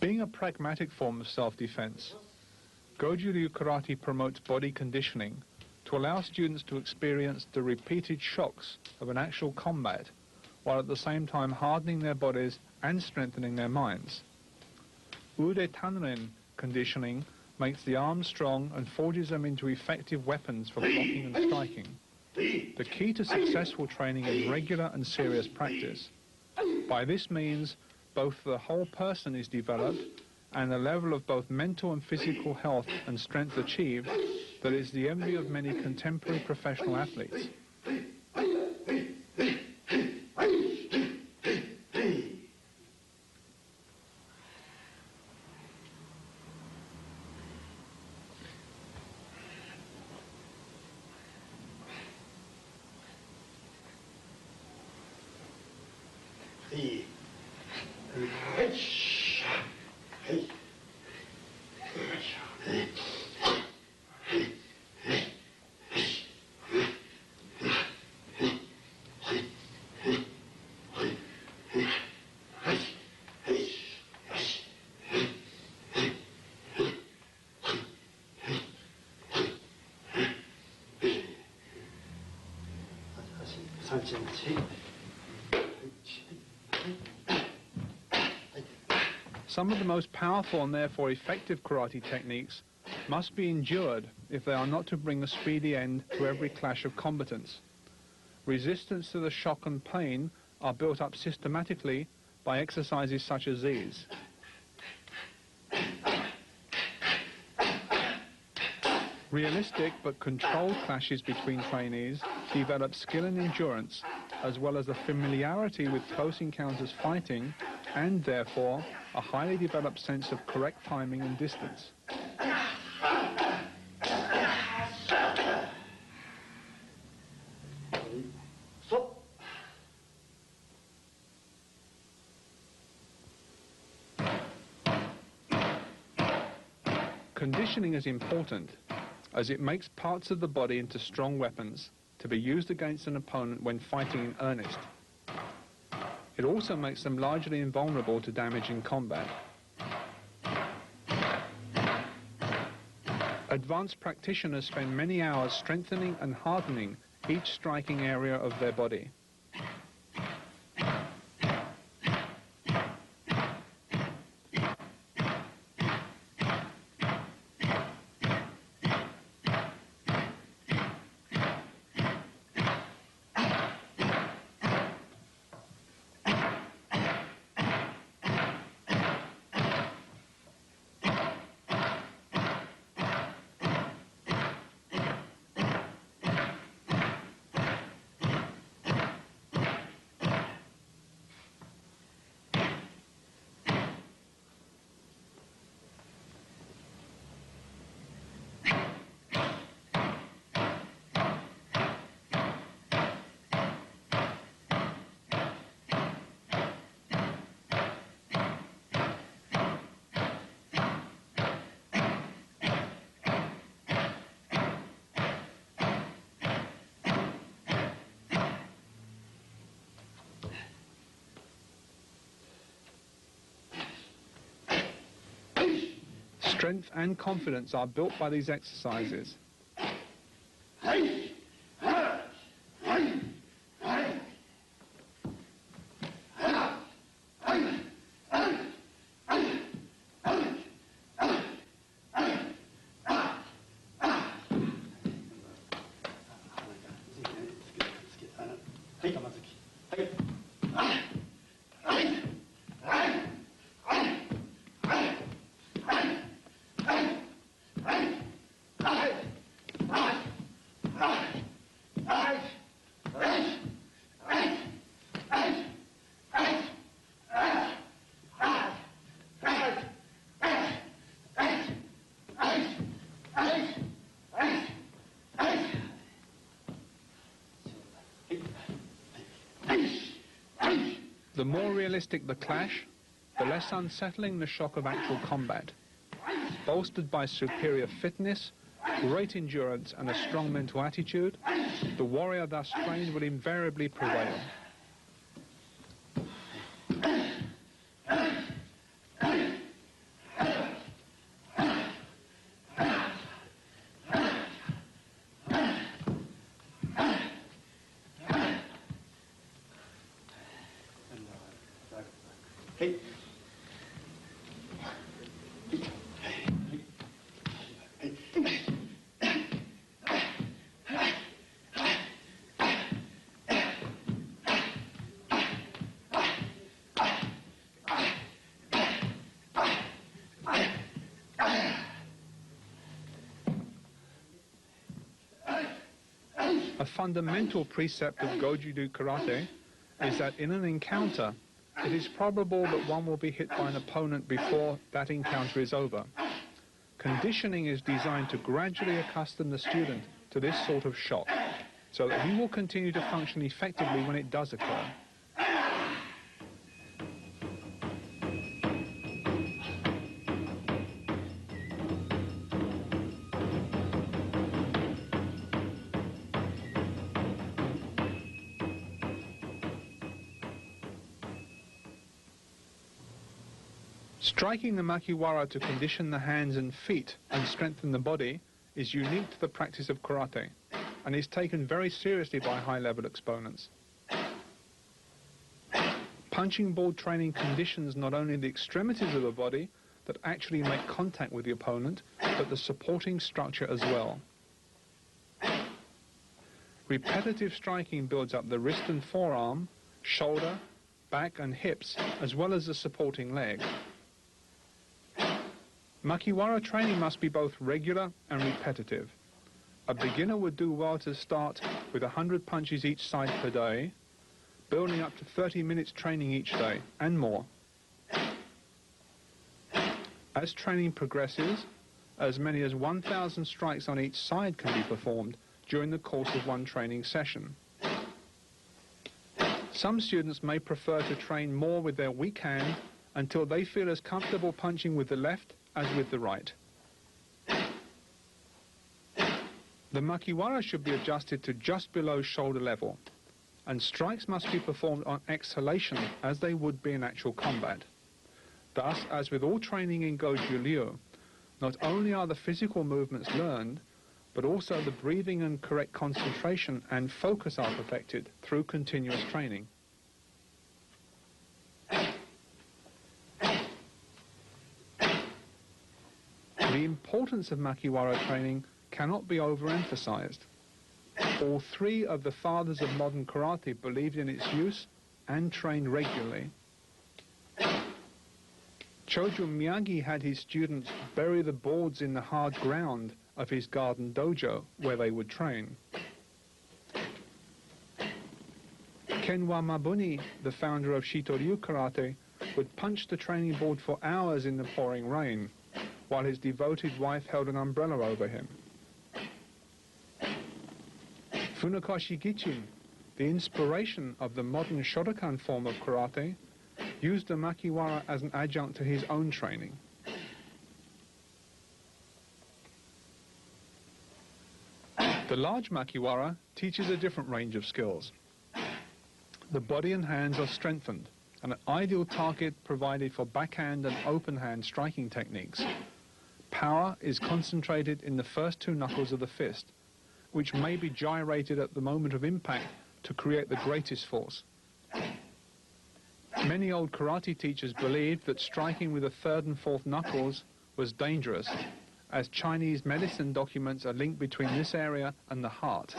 Being a pragmatic form of self-defense, Goju-Ryu karate promotes body conditioning to allow students to experience the repeated shocks of an actual combat, while at the same time hardening their bodies and strengthening their minds. Ude Tanren conditioning makes the arms strong and forges them into effective weapons for blocking and striking. The key to successful training is regular and serious practice. By this means, both the whole person is developed and the level of both mental and physical health and strength achieved that is the envy of many contemporary professional athletes. Some of the most powerful and therefore effective karate techniques must be endured if they are not to bring a speedy end to every clash of combatants. Resistance to the shock and pain are built up systematically by exercises such as these. Realistic but controlled clashes between trainees develop skill and endurance, as well as a familiarity with close encounters fighting, and therefore a highly developed sense of correct timing and distance. Conditioning is important, as it makes parts of the body into strong weapons to be used against an opponent when fighting in earnest. It also makes them largely invulnerable to damage in combat. Advanced practitioners spend many hours strengthening and hardening each striking area of their body. Strength and confidence are built by these exercises. The more realistic the clash, the less unsettling the shock of actual combat. Bolstered by superior fitness, great endurance and a strong mental attitude, the warrior thus trained will invariably prevail. A fundamental precept of Goju-Ryu karate is that in an encounter, it is probable that one will be hit by an opponent before that encounter is over. Conditioning is designed to gradually accustom the student to this sort of shock, so that he will continue to function effectively when it does occur. Striking the makiwara to condition the hands and feet and strengthen the body is unique to the practice of karate and is taken very seriously by high-level exponents. Punching ball training conditions not only the extremities of the body that actually make contact with the opponent, but the supporting structure as well. Repetitive striking builds up the wrist and forearm, shoulder, back and hips, as well as the supporting leg. Makiwara training must be both regular and repetitive. A beginner would do well to start with 100 punches each side per day, building up to 30 minutes training each day, and more. As training progresses, as many as 1,000 strikes on each side can be performed during the course of one training session. Some students may prefer to train more with their weak hand until they feel as comfortable punching with the left as with the right. The makiwara should be adjusted to just below shoulder level, and strikes must be performed on exhalation as they would be in actual combat. Thus, as with all training in Goju-Ryu, not only are the physical movements learned, but also the breathing and correct concentration and focus are perfected through continuous training. The importance of makiwara training cannot be overemphasized. All three of the fathers of modern karate believed in its use and trained regularly. Chojo Miyagi had his students bury the boards in the hard ground of his garden dojo where they would train. Kenwa Mabuni, the founder of Shito-Ryu karate, would punch the training board for hours in the pouring rain, while his devoted wife held an umbrella over him. Funakoshi Gichin, the inspiration of the modern Shotokan form of karate, used the makiwara as an adjunct to his own training. The large makiwara teaches a different range of skills. The body and hands are strengthened, and an ideal target provided for backhand and open hand striking techniques. Power is concentrated in the first two knuckles of the fist, which may be gyrated at the moment of impact to create the greatest force. Many old karate teachers believed that striking with the third and fourth knuckles was dangerous, as Chinese medicine documents a link between this area and the heart.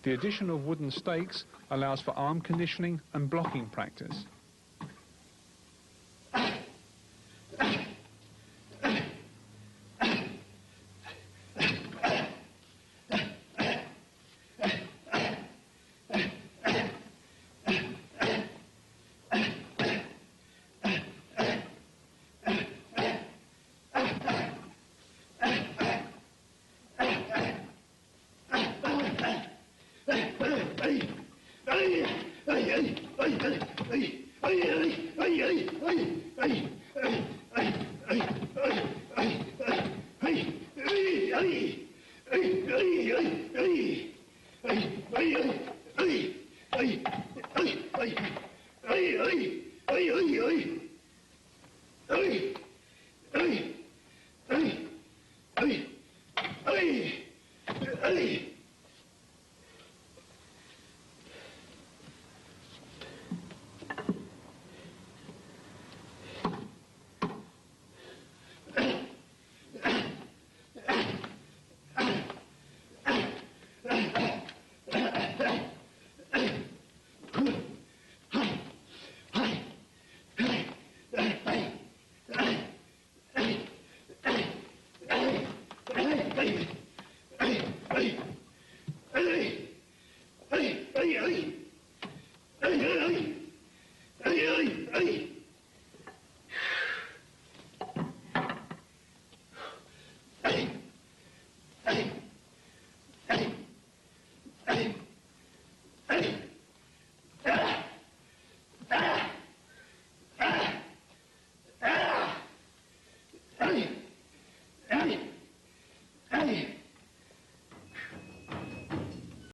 The addition of wooden stakes allows for arm conditioning and blocking practice. Hey!